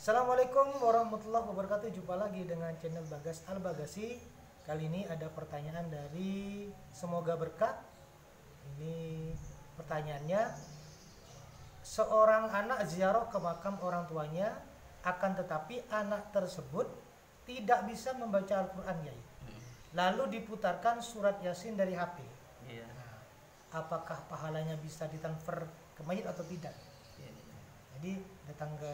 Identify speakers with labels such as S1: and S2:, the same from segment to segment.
S1: Assalamualaikum warahmatullahi wabarakatuh. Jumpa lagi dengan channel Bagas Al-Bagasi. Kali ini ada pertanyaan dari Semoga Berkah. Ini pertanyaannya, seorang anak ziarah ke makam orang tuanya, akan tetapi anak tersebut tidak bisa membaca Al-Quran, Yai. Lalu diputarkan surat Yasin dari HP.
S2: Iya.
S1: Apakah pahalanya bisa ditransfer ke mayit atau tidak?
S2: Iya.
S1: Jadi datang ke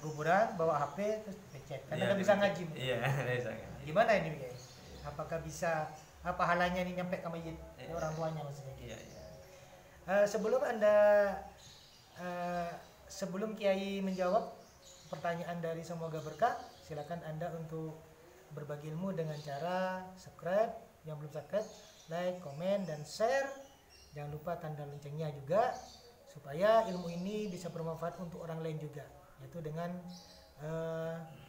S2: kuburan
S1: bawa HP terus cek karena
S2: iya,
S1: nggak bisa ngaji.
S2: Iya, bisa ngaji.
S1: Gimana ini, guys? Apakah bisa pahalanya ini nyampe ke mayit ke orang tuanya maksudnya?
S2: Iya, iya.
S1: Sebelum Kiai menjawab pertanyaan dari Semoga Berkah, silakan Anda untuk berbagi ilmu dengan cara subscribe, yang belum subscribe, like, komen, dan share. Jangan lupa tanda loncengnya juga supaya ilmu ini bisa bermanfaat untuk orang lain juga, yaitu dengan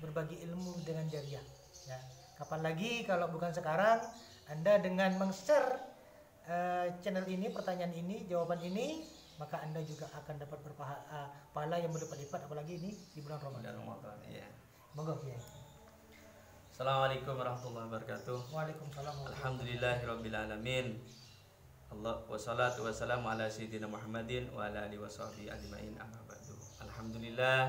S1: berbagi ilmu dengan jariah. Ya, kapan lagi kalau bukan sekarang Anda dengan meng-share channel ini, pertanyaan ini, jawaban ini, maka Anda juga akan dapat pahala yang berlipat-lipat, apalagi ini di bulan Ramadan.
S2: Iya.
S1: Monggo, ya.
S2: Assalamualaikum warahmatullahi wabarakatuh.
S1: Waalaikumsalam.
S2: Alhamdulillahirabbil alamin. Allah wassalatu wassalamu ala sayyidina Muhammadin wa ala alihi washabihi ajmain, amma ba'du. Alhamdulillah,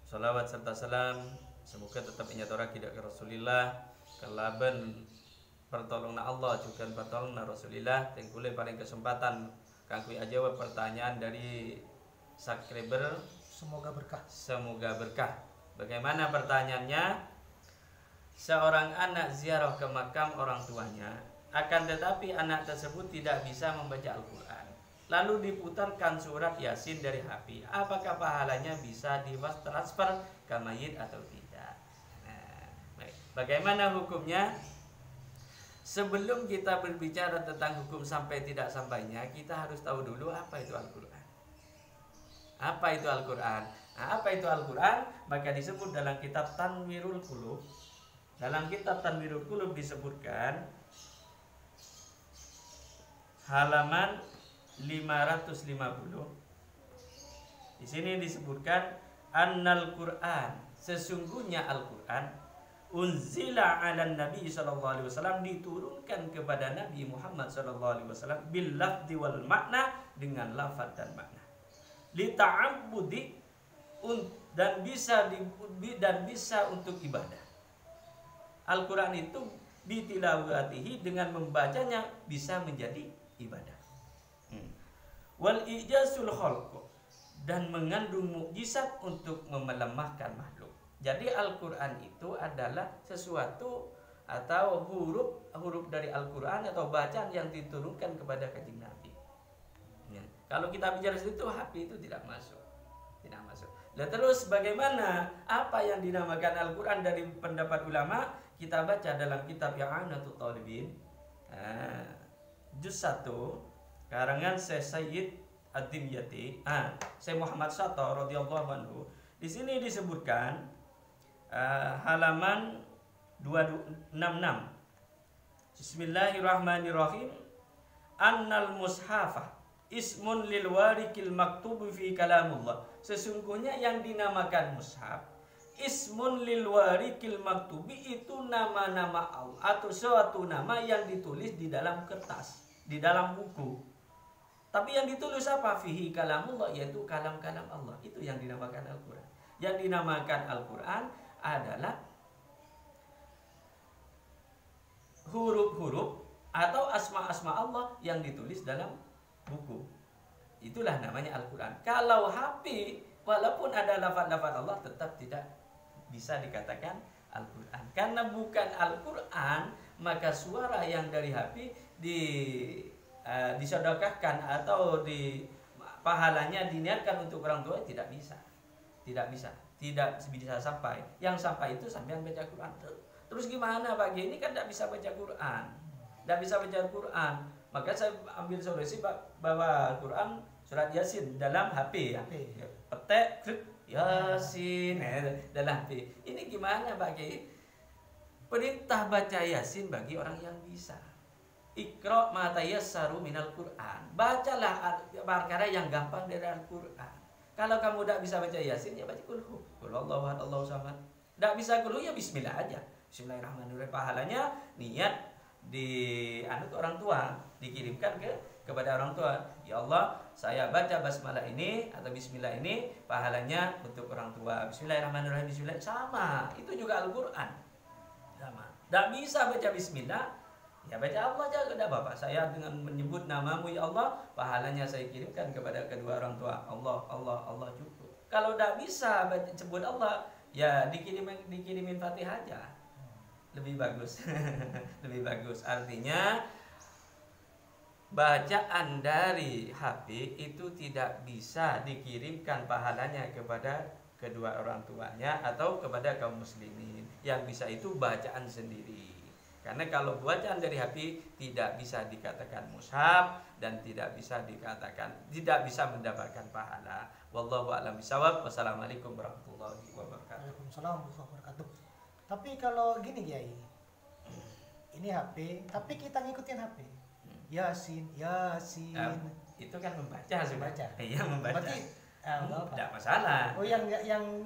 S2: salawat serta salam semoga tetap inyatora kita ke Rasulillah, kelaban pertolongan Allah juga pertolongan Rasulillah. Tengkule paling kesempatan kangkui jawab pertanyaan dari subscriber Semoga Berkah. Bagaimana pertanyaannya? Seorang anak ziarah ke makam orang tuanya, akan tetapi anak tersebut tidak bisa membaca Al-Quran, lalu diputarkan surat Yasin dari HP. Apakah pahalanya bisa ditransfer ke mayit atau tidak? Nah, bagaimana hukumnya? Sebelum kita berbicara tentang hukum sampai tidak sampainya, kita harus tahu dulu apa itu Al-Quran. Apa itu Al-Quran? Nah, apa itu Al-Quran? Maka disebut dalam kitab Tanwirul Qulub. Dalam kitab Tanwirul Qulub disebutkan halaman 550. Di sini disebutkan annal Quran, sesungguhnya Al-Quran unzila 'alan nabi sallallahu alaihi wasallam, diturunkan kepada Nabi Muhammad sallallahu alaihi wasallam bil lafzi wal makna, dengan lafaz dan makna, li ta'abbudi, dan bisa untuk ibadah. Al-Quran itu bitilawatihi, dengan membacanya bisa menjadi ibadah. Wal ijazul khalq, dan mengandung mukjizat untuk melemahkan makhluk. Jadi Al-Quran itu adalah sesuatu atau huruf dari Al-Quran atau bacaan yang diturunkan kepada kanjeng Nabi. Ya. Kalau kita bicara situ, HP itu tidak masuk. Nah, terus bagaimana apa yang dinamakan Al-Quran dari pendapat ulama? Kita baca dalam kitab I'anatul Talibin, juz 1, karangan Sayyid Ad-Dimyati, Syekh Muhammad Sato radhiyallahu anhu. Di sini disebutkan halaman 266. Bismillahirrahmanirrahim. Annal mushafah ismun lil warikil maktubu fi kalamullah. Sesungguhnya yang dinamakan mushaf, ismun lil warikil maktubi, itu nama-nama Allah atau suatu nama yang ditulis di dalam kertas, di dalam buku. Tapi yang ditulis apa? Fihi kalamullah, yaitu kalam-kalam Allah. Itu yang dinamakan Al-Quran. Yang dinamakan Al-Quran adalah huruf-huruf atau asma-asma Allah yang ditulis dalam buku. Itulah namanya Al-Quran. Kalau HP, walaupun ada lafaz-lafaz Allah, tetap tidak bisa dikatakan Al-Quran. Karena bukan Al-Quran, maka suara yang dari HP disedekahkan atau pahalanya diniatkan untuk orang tua, tidak bisa sampai. Yang sampai itu sampai baca Quran. Terus gimana Pak? Ini kan tidak bisa baca Quran. Maka saya ambil solusi, bawa Quran surat Yasin dalam HP. Petek Yasin dalam HP. Ini gimana Pak Kiai? Perintah baca Yasin bagi orang yang bisa. Iqra ma tayassaru minal Qur'an. Bacalah perkara yang gampang dari Al-Qur'an. Kalau kamu tidak bisa baca Yasin, ya baca kulhu. Qul Allahu ahad, Allahu samad. Tidak bisa kulhu, ya bismillah aja. Bismillahirrahmanirrahim. Pahalanya niat di anut orang tua, dikirimkan kepada orang tua. Ya Allah, saya baca basmalah ini atau bismillah ini, pahalanya untuk orang tua. Bismillahirrahmanirrahim, bismillah sama. Itu juga Al-Qur'an. Sama. Tidak bisa baca bismillah, ya baca Allah aja, tidak apa-apa. Saya dengan menyebut namamu ya Allah, pahalanya saya kirimkan kepada kedua orang tua. Allah, Allah, Allah cukup. Kalau tidak bisa sebut Allah, ya dikirimin Fatihah aja. Lebih bagus. Lebih bagus. Artinya bacaan dari HP itu tidak bisa dikirimkan pahalanya kepada kedua orang tuanya atau kepada kaum muslimin. Yang bisa itu bacaan sendiri. Karena kalau bacaan dari HP tidak bisa dikatakan mushaf dan tidak bisa mendapatkan pahala. Wallahu a'lam bishawab. Wassalamualaikum warahmatullahi wabarakatuh.
S1: Waalaikumsalam warahmatullahi wabarakatuh. Tapi kalau gini Kiai, ini HP, tapi kita ngikutin HP. Yasin.
S2: Itu kan membaca sudah. Iya, membaca.
S1: Berarti
S2: tidak masalah.
S1: Oh, yang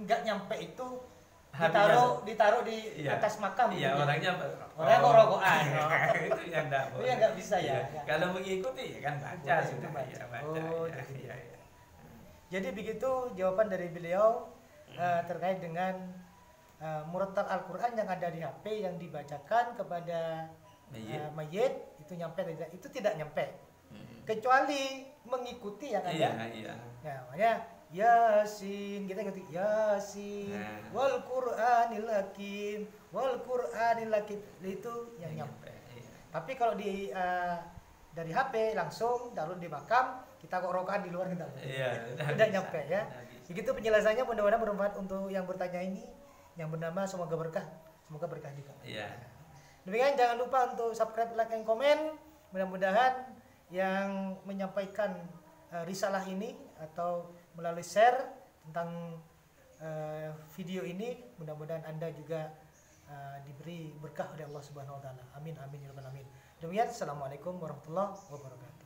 S1: nggak nyampe itu ditaruh di atas makam.
S2: Iya, orangnya
S1: kok rokokan.
S2: Itu yang enggak boleh.
S1: Itu yang enggak bisa ya.
S2: Kalau mengikuti ya kan baca
S1: boleh,
S2: sudah.
S1: baca.
S2: Baca.
S1: Iya. Jadi begitu jawaban dari beliau terkait dengan murattal Al-Qur'an yang ada di HP yang dibacakan kepada mayit itu nyampe tidak? Itu tidak nyampe. Kecuali mengikuti yang ada.
S2: Iya.
S1: Ya, makanya Yasin, kita ngerti Yasin, wal Qur'anil Hakim, itu yang nyampe.
S2: Iya.
S1: Tapi kalau dari HP langsung taruh di makam, kita kok rokokan di luar kita.
S2: Iya,
S1: tidak nyampe ya. Begitu penjelasannya, mudah-mudahan bermanfaat untuk yang bertanya ini. Yang bernama semoga berkah juga.
S2: Iya.
S1: Demikian, jangan lupa untuk subscribe, like, dan komen. Mudah-mudahan yang menyampaikan risalah ini atau melalui share tentang video ini, mudah-mudahan Anda juga diberi berkah oleh Allah Subhanahu wa taala. Amin amin ya rabbal alamin. Demikian, assalamualaikum warahmatullahi wabarakatuh.